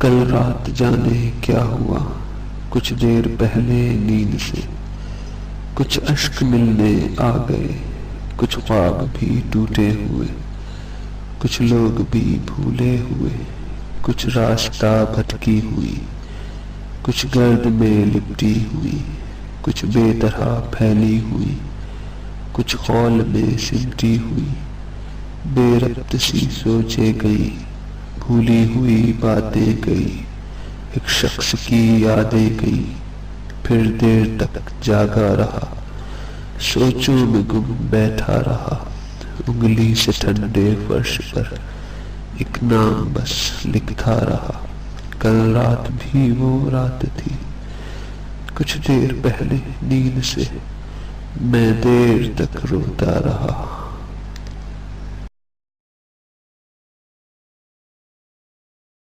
کل رات جانے کیا ہوا، کچھ دیر پہلے نیند سے کچھ اشک ملنے آ گئے، کچھ خواب بھی ٹوٹے ہوئے، کچھ لوگ بھی بھولے ہوئے، کچھ راستہ بھٹکی ہوئی، کچھ گرد میں لپٹی ہوئی، کچھ بے طرح پھیلی ہوئی، کچھ خول میں سمٹی ہوئی، بے ربط سی سوچے گئی، بھولی ہوئی باتیں گئی، ایک شخص کی یادیں گئی، پھر دیر تک جاگا رہا، سوچوں میں گم بیٹھا رہا، انگلی سے ٹھنڈے فرش پر ایک نام بس لکھتا رہا، کل رات بھی وہ رات تھی، کچھ دیر پہلے نیند سے میں دیر تک روتا رہا۔